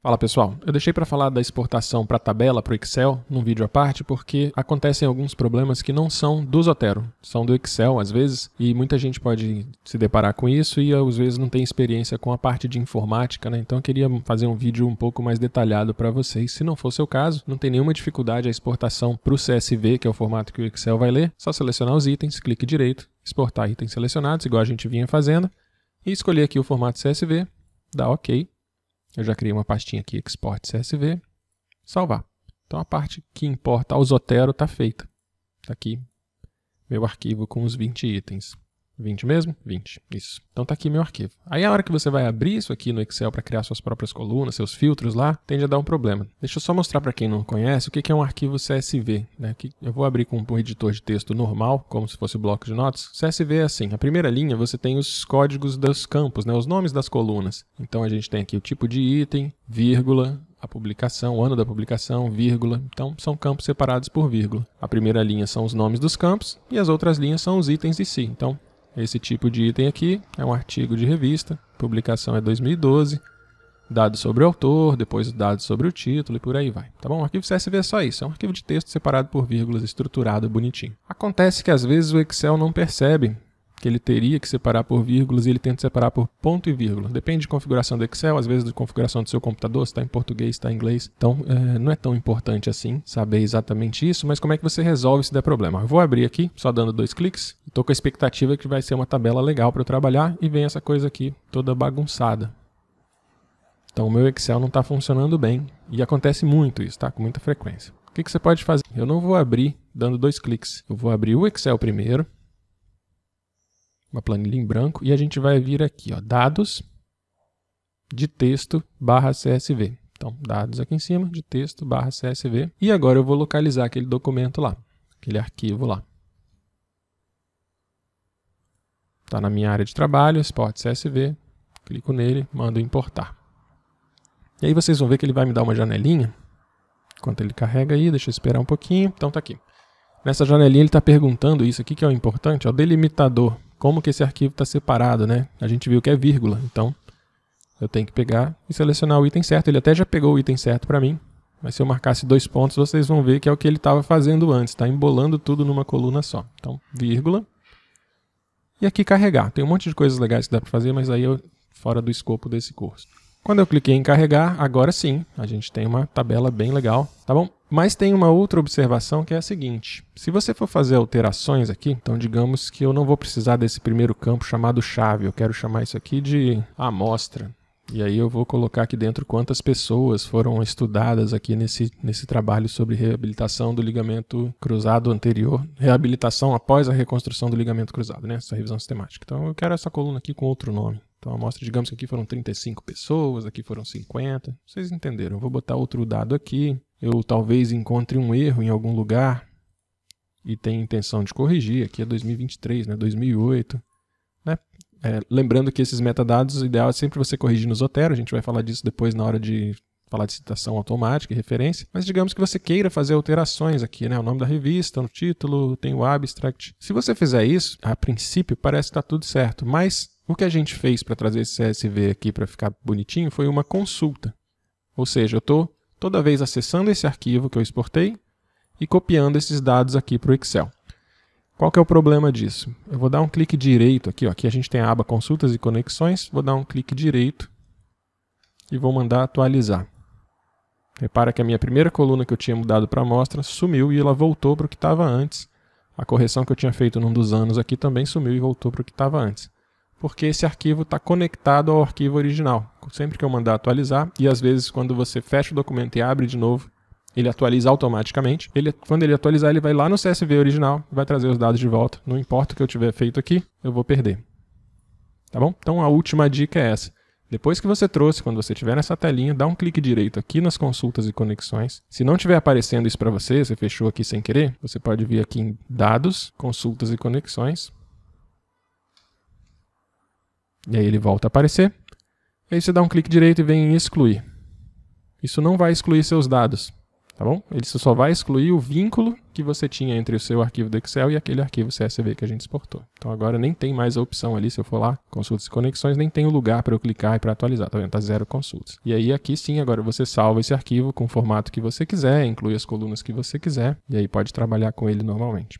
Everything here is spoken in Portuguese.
Fala pessoal, eu deixei para falar da exportação para tabela para o Excel num vídeo à parte porque acontecem alguns problemas que não são do Zotero, são do Excel às vezes, e muita gente pode se deparar com isso e às vezes não tem experiência com a parte de informática, né? Então eu queria fazer um vídeo um pouco mais detalhado para vocês. Se não for o seu caso, não tem nenhuma dificuldade a exportação para o CSV, que é o formato que o Excel vai ler, só selecionar os itens, clique direito, exportar itens selecionados, igual a gente vinha fazendo, e escolher aqui o formato CSV, dá OK. Eu já criei uma pastinha aqui, Export CSV, salvar. Então a parte que importa ao Zotero está feita. Está aqui meu arquivo com os 20 itens. 20 mesmo? 20, isso. Então está aqui meu arquivo. Aí a hora que você vai abrir isso aqui no Excel para criar suas próprias colunas, seus filtros lá, tende a dar um problema. Deixa eu só mostrar para quem não conhece o que é um arquivo CSV. Né? Eu vou abrir com um editor de texto normal, como se fosse o bloco de notas. CSV é assim, a primeira linha você tem os códigos dos campos, né? Os nomes das colunas. Então a gente tem aqui o tipo de item, vírgula, a publicação, o ano da publicação, vírgula. Então, são campos separados por vírgula. A primeira linha são os nomes dos campos e as outras linhas são os itens em si. Então, esse tipo de item aqui é um artigo de revista, publicação é 2012, dados sobre o autor, depois dados sobre o título e por aí vai. Tá bom? O arquivo CSV é só isso, é um arquivo de texto separado por vírgulas, estruturado, bonitinho. Acontece que às vezes o Excel não percebe que ele teria que separar por vírgulas e ele tenta separar por ponto e vírgula. Depende de configuração do Excel, às vezes de configuração do seu computador, se está em português, se está em inglês. Então, não é tão importante assim saber exatamente isso, mas como é que você resolve se der problema? Eu vou abrir aqui, só dando 2 cliques. Estou com a expectativa que vai ser uma tabela legal para eu trabalhar e vem essa coisa aqui toda bagunçada. Então, o meu Excel não está funcionando bem e acontece muito isso, tá? Com muita frequência. O que você pode fazer? Eu não vou abrir dando 2 cliques. Eu vou abrir o Excel primeiro. Uma planilha em branco, e a gente vai vir aqui, ó, dados de texto barra CSV. Então, dados aqui em cima, de texto barra CSV. E agora eu vou localizar aquele documento lá, aquele arquivo lá. Está na minha área de trabalho, Export CSV, clico nele, mando importar. E aí vocês vão ver que ele vai me dar uma janelinha. Enquanto ele carrega aí, deixa eu esperar um pouquinho. Então tá aqui. Nessa janelinha ele está perguntando isso aqui que é o importante, ó, delimitador. Como que esse arquivo está separado, né? A gente viu que é vírgula, então eu tenho que pegar e selecionar o item certo. Ele até já pegou o item certo para mim, mas se eu marcasse 2 pontos, vocês vão ver que é o que ele estava fazendo antes, está embolando tudo numa coluna só. Então, vírgula. E aqui carregar. Tem um monte de coisas legais que dá para fazer, mas aí eu fora do escopo desse curso. Quando eu cliquei em carregar, agora sim, a gente tem uma tabela bem legal, tá bom? Mas tem uma outra observação que é a seguinte. Se você for fazer alterações aqui, então digamos que eu não vou precisar desse primeiro campo chamado chave. Eu quero chamar isso aqui de amostra. E aí eu vou colocar aqui dentro quantas pessoas foram estudadas aqui nesse trabalho sobre reabilitação do ligamento cruzado anterior. Reabilitação após a reconstrução do ligamento cruzado, né? Essa revisão sistemática. Então eu quero essa coluna aqui com outro nome. Então a amostra, digamos que aqui foram 35 pessoas, aqui foram 50. Vocês entenderam. Eu vou botar outro dado aqui. Eu talvez encontre um erro em algum lugar e tenha intenção de corrigir. Aqui é 2023, né? 2008. Né? Lembrando que esses metadados, o ideal é sempre você corrigir no Zotero. A gente vai falar disso depois na hora de falar de citação automática e referência. Mas digamos que você queira fazer alterações aqui, né? O nome da revista, no título, tem o abstract. Se você fizer isso, a princípio parece que está tudo certo. Mas o que a gente fez para trazer esse CSV aqui para ficar bonitinho foi uma consulta. Ou seja, eu estou toda vez acessando esse arquivo que eu exportei e copiando esses dados aqui para o Excel. Qual que é o problema disso? Eu vou dar um clique direito aqui, ó. Aqui a gente tem a aba Consultas e Conexões, vou dar um clique direito e vou mandar atualizar. Repara que a minha primeira coluna que eu tinha mudado para amostra sumiu e ela voltou para o que estava antes. A correção que eu tinha feito num dos anos aqui também sumiu e voltou para o que estava antes. Porque esse arquivo está conectado ao arquivo original. Sempre que eu mandar atualizar, e às vezes quando você fecha o documento e abre de novo, ele atualiza automaticamente. Quando ele atualizar, ele vai lá no CSV original e vai trazer os dados de volta. Não importa o que eu tiver feito aqui, eu vou perder. Tá bom? Então a última dica é essa. Depois que você trouxe, quando você estiver nessa telinha, dá um clique direito aqui nas consultas e conexões. Se não estiver aparecendo isso para você, você fechou aqui sem querer, você pode vir aqui em Dados, Consultas e Conexões. E aí ele volta a aparecer. E aí você dá um clique direito e vem em Excluir. Isso não vai excluir seus dados. Tá bom? Ele só vai excluir o vínculo que você tinha entre o seu arquivo do Excel e aquele arquivo CSV que a gente exportou. Então agora nem tem mais a opção ali, se eu for lá, consultas e conexões, nem tem o lugar para eu clicar e para atualizar, tá vendo? Tá 0 consultas. E aí aqui sim, agora você salva esse arquivo com o formato que você quiser, inclui as colunas que você quiser, e aí pode trabalhar com ele normalmente.